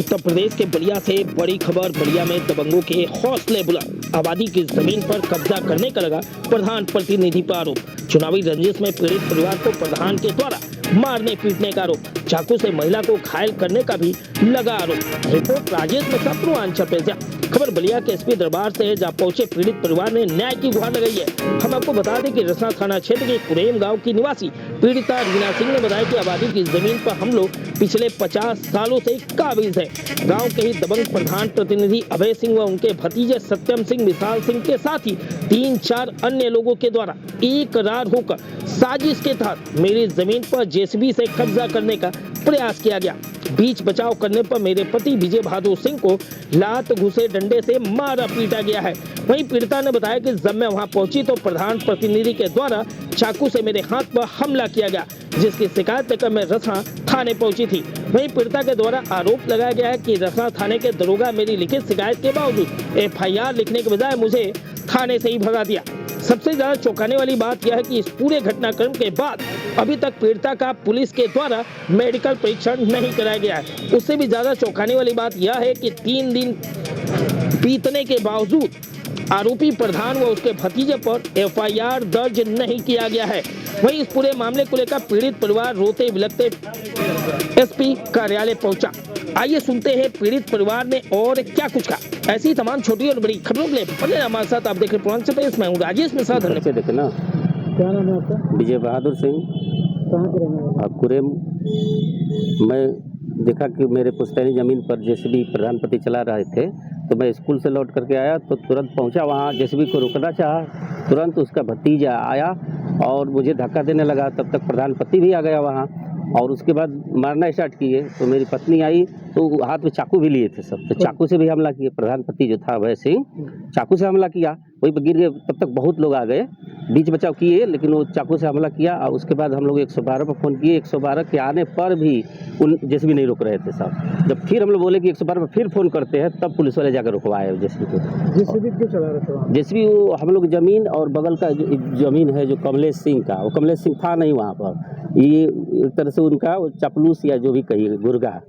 उत्तर प्रदेश के बलिया से बड़ी खबर। बलिया में दबंगों के हौसले बुलंद। आबादी की जमीन पर कब्जा करने का लगा प्रधान प्रतिनिधि पर आरोप। चुनावी रंजिश में पीड़ित परिवार को प्रधान के द्वारा मारने पीटने का आरोप। चाकू से महिला को घायल करने का भी लगा आरोप। Report Rajesh Mishra, Purvanchal press. खबर बलिया के एसपी दरबार से है, जहां पहुंचे पीड़ित परिवार ने न्याय की गुहार लगाई है। हम आपको बता दें कि रसना थाना क्षेत्र के कुरेम गांव की निवासी पीड़िता रीना सिंह ने बताया कि आबादी की जमीन पर हम लोग पिछले 50 सालों से काबिज है। गांव के ही दबंग प्रधान प्रतिनिधि अभय सिंह व उनके भतीजे सत्यम सिंह, विशाल सिंह के साथ ही 3-4 अन्य लोगों के द्वारा एक रार होकर साजिश के तहत मेरी जमीन पर जेसीबी से कब्जा करने का प्रयास किया गया। बीच बचाव करने पर मेरे पति विजय बहादुर सिंह को लात घुसे डंडे से मारा पीटा गया है। वहीं पीड़िता ने बताया कि जब मैं वहां पहुंची तो प्रधान प्रतिनिधि के द्वारा चाकू से मेरे हाथ पर हमला किया गया, जिसकी शिकायत लेकर मैं रसना थाने पहुंची थी। वहीं पीड़िता के द्वारा आरोप लगाया गया है कि रसना थाने के दरोगा मेरी लिखित शिकायत के बावजूद FIR लिखने के बजाय मुझे थाने से ही भगा दिया। सबसे ज्यादा चौंकाने वाली बात यह है कि इस पूरे घटनाक्रम के बाद अभी तक पीड़िता का पुलिस के द्वारा मेडिकल परीक्षण नहीं कराया गया है। उससे भी ज्यादा चौंकाने वाली बात यह है कि 3 दिन बीतने के बावजूद आरोपी प्रधान व उसके भतीजे पर FIR दर्ज नहीं किया गया है। वहीं इस पूरे मामले को लेकर पीड़ित परिवार रोते बिलखते SP कार्यालय पहुंचा। आइए सुनते हैं पीड़ित परिवार ने और क्या कुछ कहा। ऐसी तमाम छोटी और बड़ी खबरों के लिए बने हमारे साथ। आप देख रहे पूर्वांचल प्रेस, मैं हूं राजेश मिश्रा। धन्यवाद। देखे ना, क्या नाम है आपका? विजय बहादुर सिंह। कहाँ के रहने वाले? अब कुरेम। मैं देखा कि मेरे पुश्तैनी ज़मीन पर जेसीबी प्रधानपति चला रहे थे, तो मैं स्कूल से लौट करके आया तो तुरंत पहुंचा वहां। जेसीबी को रोकना चाहा, तुरंत उसका भतीजा आया और मुझे धक्का देने लगा। तब तक प्रधानपति भी आ गया वहां और उसके बाद मारना स्टार्ट किए। तो मेरी पत्नी आई तो हाथ में चाकू भी लिए थे सब, तो चाकू से भी हमला किए। प्रधानपति जो था अभय सिंह, चाकू से हमला किया, वहीं पर गिर गए। तब तक बहुत लोग आ गए, बीच बचाव किए, लेकिन वो चाकू से हमला किया। और उसके बाद हम लोग 112 पर फ़ोन किए। 112 के आने पर भी उन जेसीबी नहीं रोक रहे थे साहब। जब फिर हम लोग बोले कि 112 पर फिर फ़ोन करते हैं, तब पुलिस वाले जाकर रुकवाए जेसीबी को। जेसीबी क्यों चला रहे थे? जेसीबी वो हम लोग ज़मीन और बगल का जो ज़मीन है जो कमलेश सिंह का, वो कमलेश सिंह था नहीं वहाँ पर। ये एक तरह से उनका चपलूस या जो भी कहिए गुर्गा,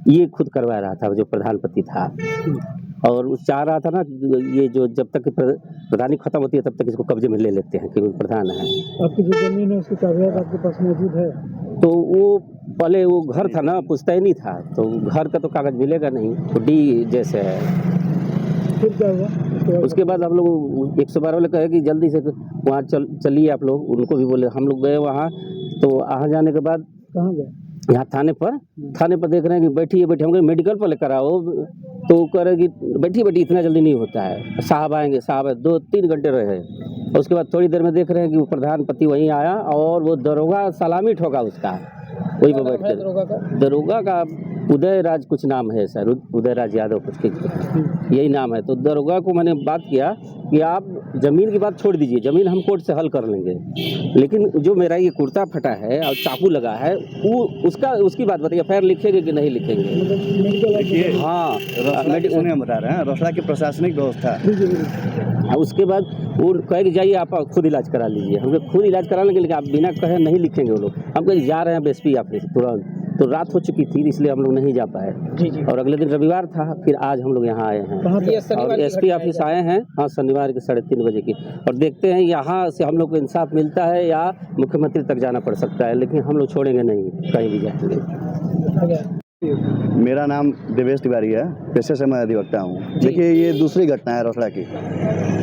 ये खुद करवा रहा था जो प्रधानपति था। और वो चाह रहा था ना, ये जो जब तक प्रधानी खत्म होती है तब तक इसको कब्जे में ले लेते हैं कि वो प्रधान है। आपकी जो जमीन है उसकी कागजात आपके पास मौजूद है? तो वो पहले वो घर था ना, पुश्तैनी था, तो घर का तो कागज मिलेगा नहीं, तो डी जैसे है। फिर क्या हुआ? उसके बाद हम लोग 112 वाले कहे कि जल्दी से वहाँ चलिए आप लोग। उनको भी बोले, हम लोग गए वहाँ। तो वहाँ जाने के बाद कहाँ गए? यहाँ थाने पर देख रहे हैं कि बैठिए बैठिए। हम कहे मेडिकल पर लेकर आओ, तो कह रहे कि बैठिए इतना जल्दी नहीं होता है, साहब आएंगे। साहब 2-3 घंटे रहे। और उसके बाद थोड़ी देर में देख रहे हैं कि वो प्रधानपति वहीं आया और वो दरोगा सलामी ठोका उसका, वहीं पर बैठ कर। दरोगा का उदय राज कुछ नाम है सर, उदय राज यादव कुछ यही नाम है। तो दरोगा को मैंने बात किया कि आप ज़मीन की बात छोड़ दीजिए, ज़मीन हम कोर्ट से हल कर लेंगे, लेकिन जो मेरा ये कुर्ता फटा है और चाकू लगा है वो उसकी बात बताइए, FIR लिखेंगे कि नहीं लिखेंगे? देखिए, हाँ, हम बता रहे हैं रसला की प्रशासनिक व्यवस्था। उसके बाद वो कहे कि जाइए आप खुद इलाज करा लीजिए। हम खुद इलाज करा लेंगे, लेकिन आप बिना कहे नहीं लिखेंगे वो लोग। हम कहे जा रहे हैं SP ऑफिस तुरंत। तो रात हो चुकी थी, इसलिए हम लोग नहीं जा पाए। और अगले दिन रविवार था, फिर आज हम लोग यहाँ आए हैं और SP ऑफिस आए हैं। हाँ, शनिवार के 3:30 बजे की। और देखते हैं यहाँ से हम लोग को इंसाफ मिलता है या मुख्यमंत्री तक जाना पड़ सकता है, लेकिन हम लोग छोड़ेंगे नहीं, कहीं भी जाएंगे। मेरा नाम देवेश तिवारी है, पेशे से मैं अधिवक्ता हूँ। देखिए, ये दूसरी घटना है रसला की।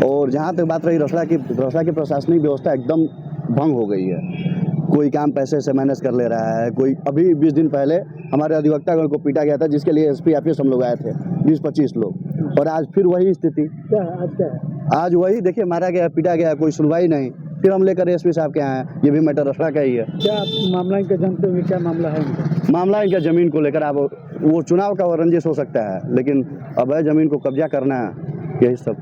और जहाँ तक बात रही रसला की प्रशासनिक व्यवस्था एकदम भंग हो गई है। कोई काम पैसे से मैनेज कर ले रहा है। कोई अभी 20 दिन पहले हमारे अधिवक्तागण को पीटा गया था, जिसके लिए SP ऑफिस हम लोग आए थे, 20-25 लोग। और आज फिर वही स्थिति। क्या है आज? क्या है आज? वही देखिए, मारा गया, पीटा गया, कोई सुनवाई नहीं। फिर हम लेकर SP साहब के आए हैं। ये भी मैटर रसला का ही है। क्या मामला इनका जानते हुए? क्या मामला है इनका? मामला इनका ज़मीन को लेकर। आप वो चुनाव का रंजिश हो सकता है, लेकिन अब है ज़मीन को कब्जा करना, यही सब।